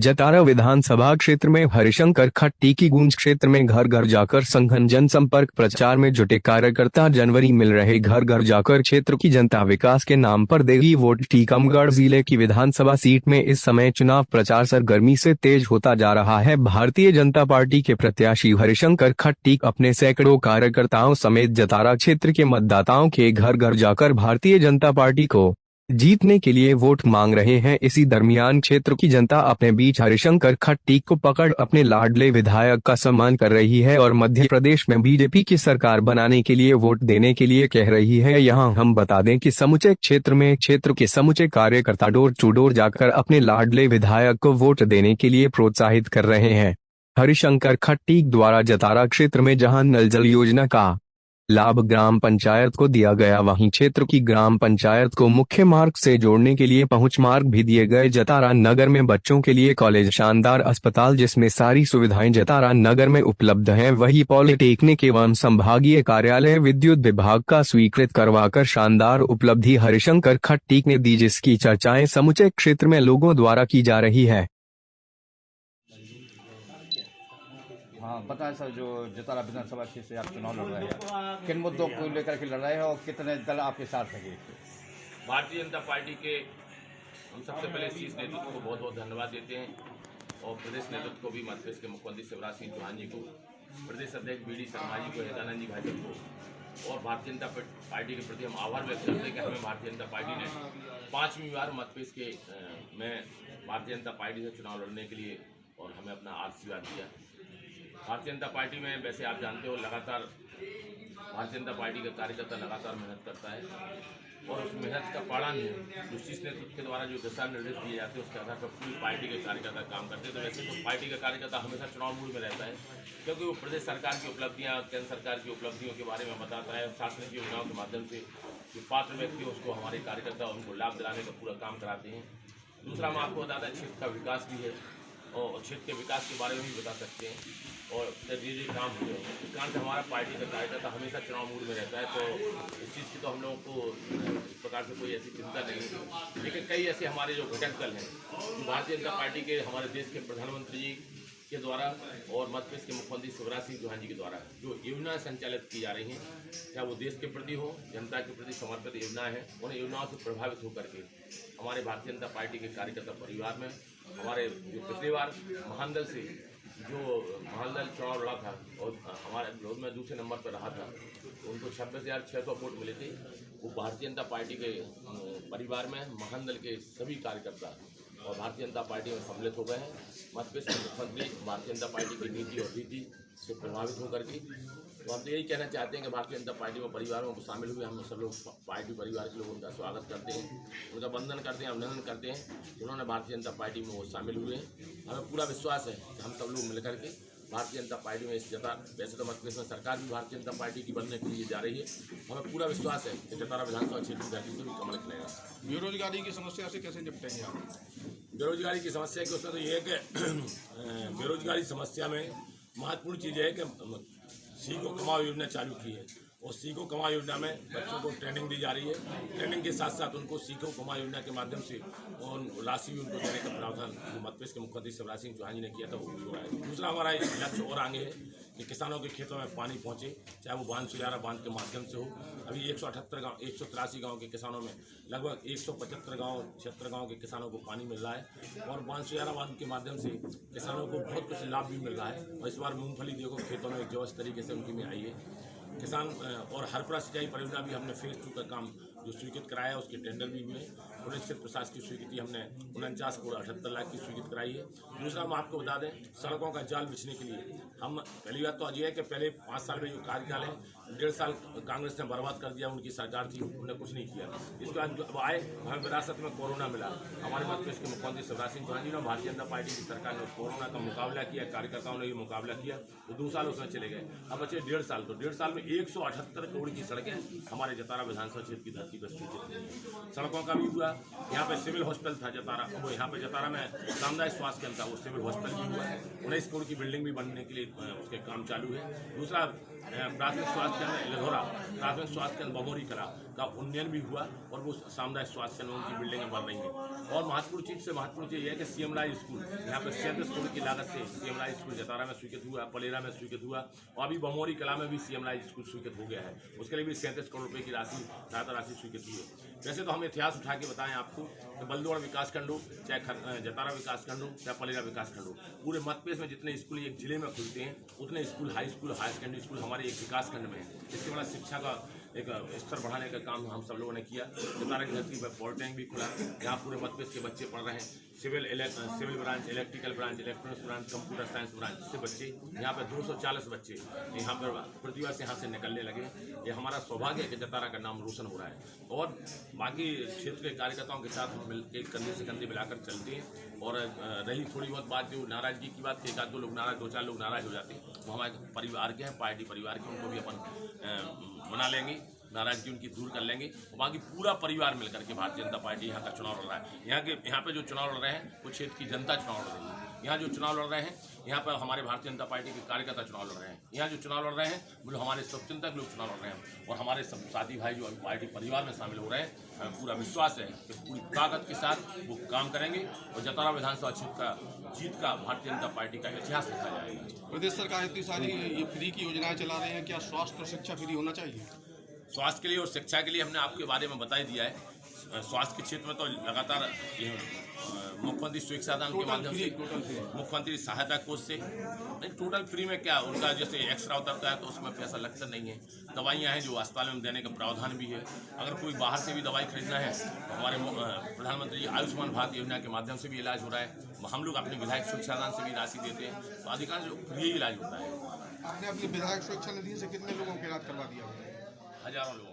जतारा विधानसभा क्षेत्र में हरिशंकर खट्टी की गूंज। क्षेत्र में घर घर जाकर संघन जनसंपर्क प्रचार में जुटे कार्यकर्ता। जनवरी मिल रहे घर घर जाकर क्षेत्र की जनता विकास के नाम पर देगी वोट। टीकमगढ़ जिले की विधानसभा सीट में इस समय चुनाव प्रचार सरगर्मी से तेज होता जा रहा है। भारतीय जनता पार्टी के प्रत्याशी हरिशंकर खट्टी अपने सैकड़ों कार्यकर्ताओं समेत जतारा क्षेत्र के मतदाताओं के घर घर जाकर भारतीय जनता पार्टी को जीतने के लिए वोट मांग रहे हैं। इसी दरमियान क्षेत्र की जनता अपने बीच हरिशंकर खट्टी को पकड़ अपने लाडले विधायक का सम्मान कर रही है और मध्य प्रदेश में बीजेपी की सरकार बनाने के लिए वोट देने के लिए कह रही है। यहां हम बता दें कि समूचे क्षेत्र के समूचे कार्यकर्ता डोर टू डोर जाकर अपने लाडले विधायक को वोट देने के लिए प्रोत्साहित कर रहे हैं। हरिशंकर खट्टी द्वारा जतारा क्षेत्र में जहां नल जल योजना का लाभ ग्राम पंचायत को दिया गया, वहीं क्षेत्र की ग्राम पंचायत को मुख्य मार्ग से जोड़ने के लिए पहुंच मार्ग भी दिए गए। जतारा नगर में बच्चों के लिए कॉलेज, शानदार अस्पताल जिसमें सारी सुविधाएं जतारा नगर में उपलब्ध हैं। वही पॉलिटेक्निक एवं संभागीय कार्यालय विद्युत विभाग का स्वीकृत करवाकर शानदार उपलब्धि हरिशंकर खट्टी ने दी, जिसकी चर्चाएं समूचे क्षेत्र में लोगों द्वारा की जा रही है। हाँ बताएं सर, जो जतारा विधानसभा सीट से आप चुनाव लड़ रहे हैं, किन मुद्दों को लेकर के लड़ रहे हैं और कितने दल आपके साथ हैं? भारतीय जनता पार्टी के हम सबसे पहले शीर्ष नेतृत्व को बहुत बहुत धन्यवाद देते हैं और प्रदेश नेतृत्व को भी, मध्य प्रदेश के मुख्यमंत्री शिवराज सिंह चौहान जी को, प्रदेश अध्यक्ष बी डी शर्मा जी को, हृदयानंद जी भाई को और भारतीय जनता पार्टी के प्रति हम आभार व्यक्त करते हैं कि हमें भारतीय जनता पार्टी ने 5वीं बार मध्य प्रदेश के में भारतीय जनता पार्टी से चुनाव लड़ने के लिए और हमें अपना आशीर्वाद दिया। भारतीय जनता पार्टी में वैसे आप जानते हो लगातार भारतीय जनता पार्टी का कार्यकर्ता लगातार मेहनत करता है और उस मेहनत का पालन जो शीर्ष नेतृत्व के द्वारा जो दिशा निर्देश दिए जाते हैं उसके आधार पर पूरी पार्टी के कार्यकर्ता काम करते हैं। तो वैसे तो पार्टी का कार्यकर्ता हमेशा चुनाव मूड में रहता है, क्योंकि वो प्रदेश सरकार की उपलब्धियाँ, केंद्र सरकार की उपलब्धियों के बारे में बताता है। शासनिक योजनाओं के माध्यम से जो पात्र व्यक्ति उसको हमारे कार्यकर्ता उनको लाभ दिलाने का पूरा काम कराते हैं। दूसरा हम आपको बताते हैं क्षेत्र का विकास भी है और क्षेत्र के विकास के बारे में भी बता सकते हैं और ये काम हुए हैं। इस कारण से हमारा पार्टी का कार्यकर्ता हमेशा चुनाव मूड में रहता है। तो इस चीज़ की तो हम लोगों को इस प्रकार से कोई ऐसी चिंता नहीं है, लेकिन कई ऐसे हमारे जो घटक दल हैं जो भारतीय जनता पार्टी के, हमारे देश के प्रधानमंत्री जी के द्वारा और मध्य प्रदेश के मुख्यमंत्री शिवराज सिंह चौहान जी के द्वारा जो योजनाएं संचालित की जा रही हैं, चाहे वो देश के प्रति हो, जनता के प्रति समर्पित योजनाएं हैं, उन योजनाओं से प्रभावित होकर के हमारे भारतीय जनता पार्टी के कार्यकर्ता परिवार में हमारे जो पिछली बार महानदल से जो महानदल चुनाव लड़ा था और हमारे विरोध में दूसरे नंबर पर रहा था, तो उनको 26,600 वोट मिले थे। वो भारतीय जनता पार्टी के परिवार में महानदल के सभी कार्यकर्ता और भारतीय जनता पार्टी में सम्मिलित हो गए हैं। मध्य प्रदेश के मुख्यमंत्री भारतीय जनता पार्टी की नीति और रीति से प्रभावित होकर के, तो हम तो यही कहना चाहते हैं कि भारतीय जनता पार्टी में परिवारों को शामिल हुए हम सब लोग पार्टी परिवार के लोग उनका स्वागत करते हैं, उनका वंदन करते हैं, अभिनंदन करते हैं जिन्होंने भारतीय जनता पार्टी में वो शामिल हुए हैं। हमें पूरा विश्वास है कि हम सब लोग मिलकर के भारतीय जनता पार्टी में इस वैसे तो मध्य प्रदेश में सरकार भी भारतीय जनता पार्टी की बनने के लिए जा रही है, हमें पूरा विश्वास है कि जतारा विधानसभा क्षेत्र की धरती से भी कमल खिलेगा। बेरोजगारी की समस्या से कैसे निपटेंगे आप? बेरोजगारी की समस्या की उसमें तो ये है कि बेरोजगारी समस्या में महत्वपूर्ण चीज़ है कि सीखो कमाओ योजना चालू की है और सीखो कमाओ योजना में बच्चों को ट्रेनिंग दी जा रही है। ट्रेनिंग के साथ साथ उनको सीखो कमाओ योजना के माध्यम से और राशि भी उनको देने का प्रावधान जो मध्य प्रदेश के मुख्यमंत्री शिवराज सिंह चौहान जी ने किया था वो हो रहा है। दूसरा हमारा लक्ष्य और आगे है कि किसानों के खेतों में पानी पहुँचे, चाहे वो बांध सुजारा बांध के माध्यम से हो। अभी 183 गाँव के किसानों में लगभग 175 गाँव 76 गाँव के किसानों को पानी मिल रहा है और बांध सुजारा बांध के माध्यम से किसानों को बहुत कुछ लाभ भी मिल रहा है। और इस बार मूंगफली देखो खेतों में जबरदस्त तरीके से उनकी में आई है। किसान और हरपुरा सिंचाई परियोजना भी हमने फेज 2 का काम जो स्वीकृत कराया उसके टेंडर भी हुए। पुनश्चित प्रशासन की स्वीकृति हमने 49 करोड़ 78 लाख की स्वीकृत कराई है। दूसरा हम आपको बता दें, सड़कों का जाल बिछने के लिए हम पहली बात तो आज ये है कि पहले 5 साल में जो कार्यकाल है 1.5 साल कांग्रेस ने बर्बाद कर दिया, उनकी सरकार थी, उन्होंने कुछ नहीं किया। इसके बाद जो अब आए हमें विरासत में कोरोना मिला, हमारे मध्य प्रदेश के मुख्यमंत्री शिवराज सिंह चौहान जी ने भारतीय जनता पार्टी की सरकार ने कोरोना का मुकाबला किया, कार्यकर्ताओं ने भी मुकाबला किया, तो 2 साल उसमें चले गए। अब बचे 1.5 साल, तो 1.5 साल में 178 करोड़ की सड़कें हमारे जतारा विधानसभा क्षेत्र की धरती पर स्थित हैं। सड़कों का भी हुआ, यहाँ पे सिविल हॉस्पिटल था जतारा, वो यहाँ पे जतारा में सामुदायिक स्वास्थ्य केंद्र था, वो सिविल हॉस्पिटल भी हुआ है। 19 करोड़ की बिल्डिंग भी बनने के लिए उसके काम चालू है। दूसरा प्राथमिक स्वास्थ्य केंद्र इलधोरा, प्राथमिक स्वास्थ्य केंद्र बमोरी कला का उन्नयन भी हुआ और वो सामुदायिक स्वास्थ्य केंद्र उनकी बिल्डिंगें बन रही हैं। और महत्वपूर्ण चीज़ से महत्वपूर्ण चीज़ यह है कि सीएम राय स्कूल यहाँ पे 37 करोड़ की लागत से सीएम राय स्कूल जतारा में स्वीकृत हुआ, पलेरा में स्वीकृत हुआ और अभी बमोरी कला में भी सीएम राय स्कूल स्वीकृत हो गया है। उसके लिए भी 37 करोड़ रुपये की राशि सहायता राशि स्वीकृत हुई है। वैसे तो हम इतिहास उठा के बताएं आपको कि बलदौड़ विकासखंड हो, चाहे जतारा विकासखंड हो, चाहे पलेरा विकासखंड हो, पूरे मध्यप्रदेश में जितने स्कूल एक जिले में खुलते हैं उतने स्कूल, हाई सेकेंडरी स्कूल हमारे एक विकासखंड में है। इससे बड़ा शिक्षा का एक स्तर बढ़ाने का काम हम सब लोगों ने किया। जतारा की धरती पर पॉलिटेक्निक भी खुला, यहाँ पूरे मध्यप्रदेश के बच्चे पढ़ रहे हैं। Civil branch, electrical branch, electronics branch, computer science branch से बच्चे यहाँ पे 240 बच्चे यहाँ पर प्रतिभा से यहाँ से निकलने लगे। ये हमारा सौभाग्य है कि जतारा का नाम रोशन हो रहा है और बाकी क्षेत्र के कार्यकर्ताओं के साथ हम मिलकर कंधे से कंधे मिलाकर चलते हैं। और रही थोड़ी बहुत बात जो नाराजगी की बात, एक आध दो लोग नाराज, 2-4 लोग नाराज हो जाते हैं, वो हमारे परिवार के हैं, पार्टी परिवार के, उनको भी अपन मना लेंगे, नाराजगी उनकी दूर कर लेंगे। और बाकी पूरा परिवार मिलकर के भारतीय जनता पार्टी यहाँ का चुनाव लड़ रहा है। यहाँ पे जो चुनाव लड़ रहे हैं वो क्षेत्र की जनता चुनाव लड़ रही है। यहाँ जो चुनाव लड़ रहे हैं यहाँ पर हमारे भारतीय जनता पार्टी के कार्यकर्ता चुनाव लड़ रहे हैं। यहाँ जो चुनाव लड़ रहे हैं वो हमारे शुभचिंतक लोग चुनाव लड़ रहे हैं और हमारे सब साथी भाई जो पार्टी परिवार में शामिल हो रहे हैं। हमें पूरा विश्वास है कि पूरी ताकत के साथ वो काम करेंगे और जतारा विधानसभा क्षेत्र का जीत का भारतीय जनता पार्टी का इतिहास लिखा जाएगा। प्रदेश सरकार इतनी सारी ये फ्री की योजनाएं चला रहे हैं, क्या स्वास्थ्य और शिक्षा फ्री होना चाहिए? स्वास्थ्य के लिए और शिक्षा के लिए हमने आपके बारे में बता ही दिया है। स्वास्थ्य के क्षेत्र में तो लगातार मुख्यमंत्री सुरक्षा दान के माध्यम से, मुख्यमंत्री सहायता कोष से, नहीं टोटल फ्री में क्या, उनका जैसे एक्स्ट्रा उतरता है तो उसमें पैसा लगता नहीं है। दवाइयाँ हैं जो अस्पताल में देने का प्रावधान भी है। अगर कोई बाहर से भी दवाई खरीदना है तो हमारे प्रधानमंत्री आयुष्मान भारत योजना के माध्यम से भी इलाज हो रहा है। हम लोग अपने विधायक सुरक्षा दान से भी राशि देते हैं, तो अधिकांश फ्री इलाज होता है। आपने अपनी विधायक सुरक्षा निधि से कितने लोगों का इलाज करवा दिया? हजारों लोगों।